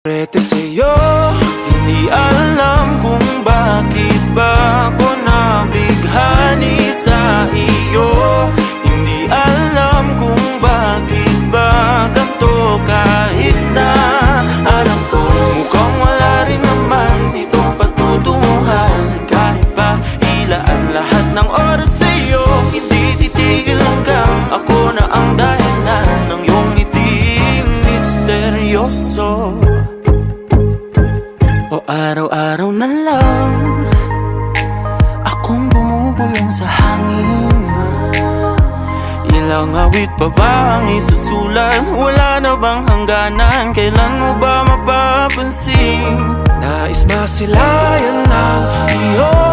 Rete sa'yo, hindi alam kung bakit ba ako nabighani sa iyo. Hindi alam kung bakit ba ganito kahit na alam ko mukhang wala rin naman itong patutunguhan. Kahit pa ilaan lahat ng oras sa'yo, hindi titigil hanggang ako na ang dahilan ng iyong ngiting misteryoso. O araw-araw na lang akong bumubulong sa hangin. Ilang awit pa ba ang isusulat? Wala na bang hangganan? Kailan mo ba mapapansin? Nais masilayan ng iyong